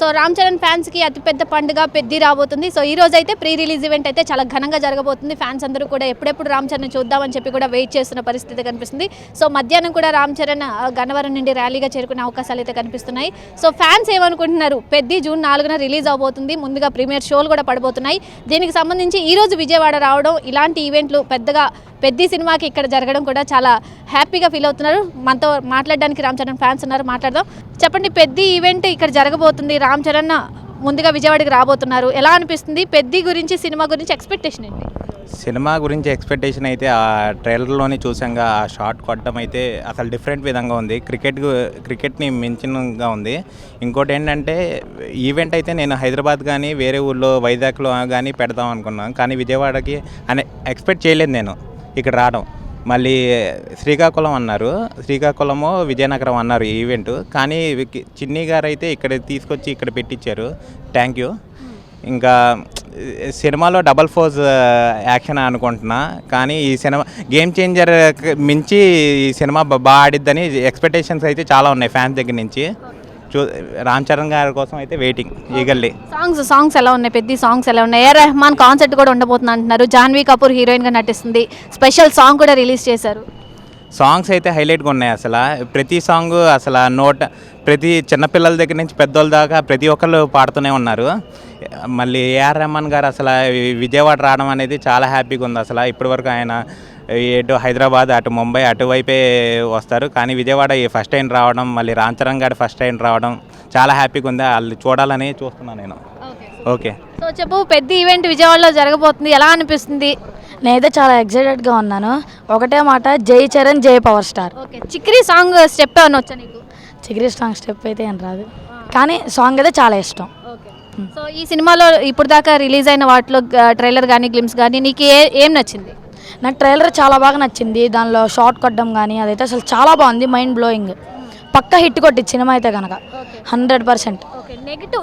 So Ram Charan ఫ్యాన్స్కి అతిపెద్ద పండుగ పెద్ది రాబోతుంది. సో ఈ రోజు అయితే ప్రీ రిలీజ్ ఈవెంట్ అయితే చాలా ఘనంగా జరగబోతుంది. ఫ్యాన్స్ అందరూ కూడా ఎప్పుడెప్పుడు రామ్ చరణ్ చూద్దామని చెప్పి కూడా వెయిట్ చేస్తున్న పరిస్థితి కనిపిస్తుంది. సో మధ్యాహ్నం కూడా రామ్ చరణ్ గన్నవరం నుండి ర్యాలీగా చేరుకునే అవకాశాలు అయితే కనిపిస్తున్నాయి. సో ఫ్యాన్స్ ఏమనుకుంటున్నారు, పెద్ది జూన్ 4న రిలీజ్ అవబోతుంది. ముందుగా ప్రీమియర్ షోలు కూడా పడబోతున్నాయి. దీనికి సంబంధించి ఈ రోజు విజయవాడ రావడం, ఇలాంటి ఈవెంట్లు పెద్దగా పెద్ది సినిమాకి ఇక్కడ జరగడం కూడా చాలా హ్యాపీగా ఫీల్ అవుతున్నారు. మనతో మాట్లాడడానికి రామ్ చరణ్ ఫ్యాన్స్ ఉన్నారు, మాట్లాడదాం. చెప్పండి, పెద్ది ఈవెంట్ ఇక్కడ జరగబోతుంది, రామ్ చరణ్ ముందుగా విజయవాడకి రాబోతున్నారు, ఎలా అనిపిస్తుంది? పెద్ది గురించి, సినిమా గురించి ఎక్స్పెక్టేషన్ ఏంటి? సినిమా గురించి ఎక్స్పెక్టేషన్ అయితే ఆ ట్రైలర్లోనే చూసాంగా, ఆ షాట్ కొట్టడం అయితే అసలు డిఫరెంట్ విధంగా ఉంది. క్రికెట్ని మించినగా ఉంది. ఇంకోటి ఏంటంటే ఈవెంట్ అయితే నేను హైదరాబాద్ కానీ వేరే ఊళ్ళో వైజాగ్లో కానీ పెడదాం అనుకున్నాను, కానీ విజయవాడకి అని ఎక్స్పెక్ట్ చేయలేదు నేను ఇక్కడ రావడం. మళ్ళీ శ్రీకాకుళం అన్నారు, శ్రీకాకుళము విజయనగరం అన్నారు ఈ ఈవెంట్, కానీ చిన్ని గారు అయితే ఇక్కడ తీసుకొచ్చి ఇక్కడ పెట్టించారు. Thank you. ఇంకా సినిమాలో డబల్ ఫోర్స్ యాక్షన్ అనుకుంటున్నా, కానీ ఈ సినిమా గేమ్ చేంజర్ మించి ఈ సినిమా బాగా ఆడిద్దని ఎక్స్పెక్టేషన్స్ అయితే చాలా ఉన్నాయి ఫ్యాన్స్ దగ్గర నుంచి. రామ్ చరణ్ గారి కోసం అయితే వెయిటింగ్ ఈగల్లీ. సాంగ్స్ ఎలా ఉన్నాయి? పెద్ద సాంగ్స్ ఎలా ఉన్నాయి? ఏ రెహమాన్ కాన్సర్ట్ కూడా ఉండబోతుంది అంటున్నారు. జాన్వీ కపూర్ హీరోయిన్గా నటిస్తుంది. స్పెషల్ సాంగ్ కూడా రిలీజ్ చేశారు. సాంగ్స్ అయితే హైలైట్గా ఉన్నాయి. అసలు ప్రతి సాంగ్ అసలు ప్రతి చిన్నపిల్లల దగ్గర నుంచి పెద్దోళ్ళ దాకా ప్రతి ఒక్కళ్ళు పాడుతూనే ఉన్నారు. మళ్ళీ ఏఆర్ రెహమాన్ గారు అసలు విజయవాడ రావడం అనేది చాలా హ్యాపీగా ఉంది. అసలు ఇప్పటివరకు ఆయన ఎటు హైదరాబాద్, అటు ముంబై, అటువైపే వస్తారు, కానీ విజయవాడ ఫస్ట్ టైం రావడం, మళ్ళీ రామ్ చరణ్ గారు ఫస్ట్ టైం రావడం చాలా హ్యాపీగా ఉంది. వాళ్ళు చూడాలని చూస్తున్నాను నేను. ఓకే, సో చెప్పు, పెద్ద ఈవెంట్ విజయవాడలో జరగబోతుంది, ఎలా అనిపిస్తుంది? నేనైతే చాలా ఎక్సైటెడ్గా ఉన్నాను. ఒకటే మాట, జై చరణ్ జై పవర్ స్టార్. ఓకే, చిక్రీ సాంగ్ స్టెప్ ఏమన్నా వచ్చా నీకు? చిక్రీ సాంగ్ స్టెప్ అయితే ఏం రాదు, కానీ సాంగ్ అయితే చాలా ఇష్టం. సో ఈ సినిమాలో ఇప్పుడు దాకా రిలీజ్ అయిన వాటిలో ట్రైలర్ కానీ గ్లిమ్స్ కానీ నీకు ఏం నచ్చింది? నాకు ట్రైలర్ చాలా బాగా నచ్చింది. దానిలో షార్ట్ కొట్టడం కానీ అదైతే అసలు చాలా బాగుంది, మైండ్ బ్లోయింగ్. పక్కా హిట్ కొట్టింది సినిమా అయితే కనుక 100%. ఓకే,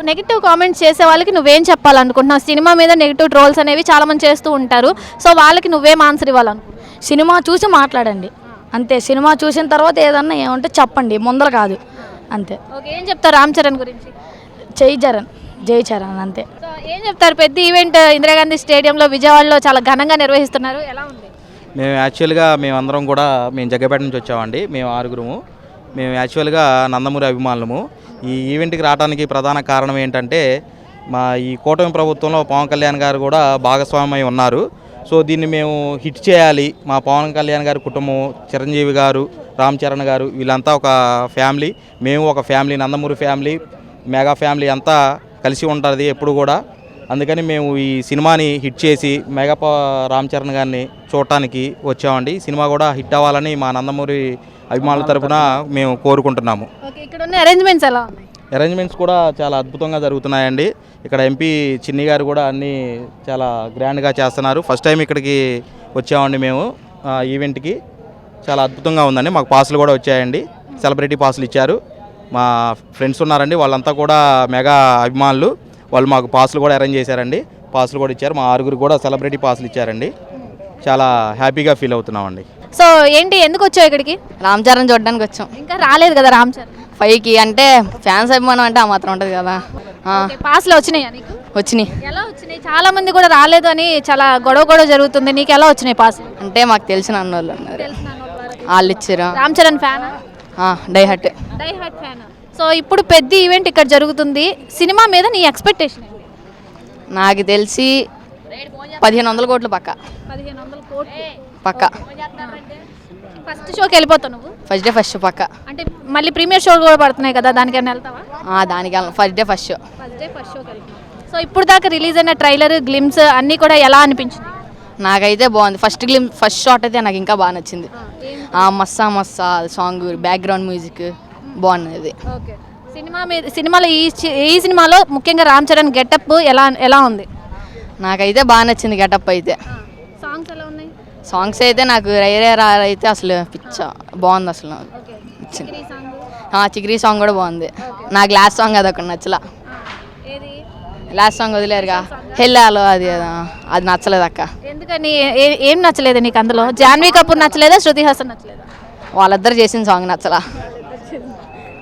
నెగిటివ్ కామెంట్స్ చేసే వాళ్ళకి నువ్వేం చెప్పాలనుకుంటున్నావు? సినిమా మీద నెగిటివ్ ట్రోల్స్ అనేవి చాలా మంది చేస్తూ ఉంటారు. సో వాళ్ళకి నువ్వేం ఆన్సర్ ఇవ్వాలనుకుంటున్నావు? సినిమా చూసి మాట్లాడండి అంతే. సినిమా చూసిన తర్వాత ఏదన్నా ఏమంటే చెప్పండి, ముందర కాదు, అంతే. ఓకే, ఏం చెప్తారు రామ్ చరణ్ గురించి? జై చరణ్ అంతే. సో ఏం చెప్తారు? పెద్ద ఈవెంట్ ఇందిరాగాంధీ స్టేడియంలో విజయవాడలో చాలా ఘనంగా నిర్వహిస్తున్నారు, ఎలా ఉంది? మేము యాక్చువల్గా మేము జగ్గపేట నుంచి వచ్చామండి. మేము 6గురుము. మేము యాక్చువల్గా నందమూరి అభిమానులము. ఈ ఈవెంట్కి రావడానికి ప్రధాన కారణం ఏంటంటే, మా ఈ కూటమి ప్రభుత్వంలో పవన్ కళ్యాణ్ గారు కూడా భాగస్వామ్యం ఉన్నారు. సో దీన్ని మేము హిట్ చేయాలి. మా పవన్ కళ్యాణ్ గారి కుటుంబం, చిరంజీవి గారు, రామ్ చరణ్ గారు, వీళ్ళంతా ఒక ఫ్యామిలీ. మేము ఒక family, Nandamuri family, mega family అంతా కలిసి ఉంటుంది ఎప్పుడు కూడా. అందుకని మేము ఈ సినిమాని హిట్ చేసి మెగా రామ్ చరణ్ గారిని చూడటానికి వచ్చామండి. సినిమా కూడా హిట్ అవ్వాలని మా నందమూరి అభిమానుల తరఫున మేము కోరుకుంటున్నాము. ఇక్కడ ఉన్న అరేంజ్మెంట్స్ ఎలా ఉన్నాయి? అరేంజ్మెంట్స్ కూడా చాలా అద్భుతంగా జరుగుతున్నాయండి. ఇక్కడ ఎంపీ చిన్ని గారు కూడా అన్నీ చాలా గ్రాండ్గా చేస్తున్నారు. ఫస్ట్ టైం ఇక్కడికి వచ్చామండి మేము ఈవెంట్కి. చాలా అద్భుతంగా ఉందండి. మాకు పాసులు కూడా వచ్చాయండి, సెలబ్రిటీ పాసులు ఇచ్చారు. మా ఫ్రెండ్స్ ఉన్నారండి, వాళ్ళంతా కూడా మెగా అభిమానులు. వాళ్ళు మాకు పాసులు కూడా అరేంజ్ చేశారండి, పాసులు కూడా ఇచ్చారు. మా 6గురు కూడా సెలబ్రిటీ పాసులు ఇచ్చారండి. చాలా హ్యాపీగా ఫీల్ అవుతున్నామండి. సో ఏంటి, ఎందుకు వచ్చావు ఇక్కడికి? రామ్ చరణ్ చూడడానికి వచ్చాం. ఇంకా రాలేదు కదా రామ్ చరణ్? 5కి అంటే ఫ్యాన్స్ అభిమానం అంటే ఆ మాత్రం ఉంటుంది కదా. పాస్లో వచ్చినాయా నీకు? వచ్చినాయి. ఎలా వచ్చినాయి? చాలా మంది కూడా రాలేదు అని చాలా గొడవ జరుగుతుంది. నీకు ఎలా వచ్చినాయి పాస్? అంటే మాకు తెలిసిన అన్నోళ్ళు ఉన్నారు, వాళ్ళు ఇచ్చారు. Ram Charan fan? Die hard fan. So ఇప్పుడు పెద్ద ఈవెంట్ ఇక్కడ జరుగుతుంది, సినిమా మీద నీ ఎక్స్పెక్టేషన్? నాకు తెలిసి 1500 కోట్లు పక్క. 1500 కోట్లు పక్క. ఫస్ట్ షోకి వెళ్ళిపోతావు నువ్వు? ఫస్ట్ షో పక్క. అంటే మళ్ళీ ప్రీమియర్ షో కూడా పడుతున్నాయి కదా, దానికైనా వెళ్తావా? దానికి ఫస్ట్ షో. సో ఇప్పుడు దాకా రిలీజ్ అయిన ట్రైలర్, గ్లిమ్స్ అన్నీ కూడా ఎలా అనిపించింది? నాకైతే బాగుంది. ఫస్ట్ షాట్ అయితే నాకు ఇంకా బాగా నచ్చింది. మస్సా సాంగ్, బ్యాక్గ్రౌండ్ మ్యూజిక్ బాగున్నది. సినిమాలో ఈ సినిమాలో ముఖ్యంగా రామ్ చరణ్ గెటప్ ఎలా ఉంది? నాకైతే బాగా నచ్చింది గెటప్ అయితే. సాంగ్స్ ఎలా ఉన్నాయి? సాంగ్స్ అయితే నాకు రైరే రా అయితే అసలు పిచ్చ బాగుంది అసలు. చిక్రీ సాంగ్ కూడా బాగుంది. నా గ్లాస్ సాంగ్ అదొక నచ్చలా. లాస్ట్ సాంగ్ వదిలేరుగా, హెల్లాలో, అది నచ్చలేదు అక్క. ఎందుకని? ఏం నచ్చలేదు నీకు అందులో? జాన్వీ కపూర్ నచ్చలేదా, శృతి హాసన్ నచ్చలేదా? వాళ్ళిద్దరు చేసిన సాంగ్ నచ్చలా.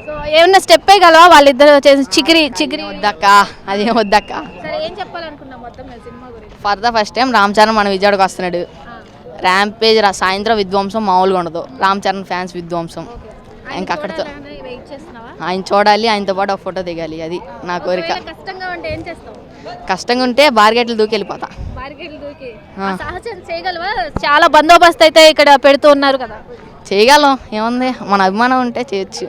సో ఏమన్నా స్టెప్ వేయగలవా వాళ్ళిద్దరు చేసి చిగిరి వద్దక్క అదేం వద్దక్క. సరే ఏం చెప్పాలనుకున్నాం మొత్తం సినిమా గురించి? For the first time Ram Charan మన విజయవాడకి వస్తున్నాడు. ర్యాంపేజ్ సాయంత్రం విధ్వంసం మామూలుగా ఉండదు. రామ్ చరణ్ ఫ్యాన్స్ విధ్వంసం ఇంకా అక్కడితో వెయిట్ చేస్తున్నావా? ఆయన చూడాలి, ఆయనతో పాటు ఒక ఫోటో దిగాలి, అది నా కోరిక. కష్టంగా ఉంటే ఏం చేస్తావు? కష్టంగా ఉంటే బార్గెట్లు దూకి వెళ్ళిపోతా. మార్కెట్లు దూకి సాహసం చేయగలవా? చాలా బందోబస్తు అయితే ఇక్కడ పెడుతూ ఉన్నారు కదా. చేయగలం, ఏముంది, మన అభిమానం ఉంటే చేయొచ్చు.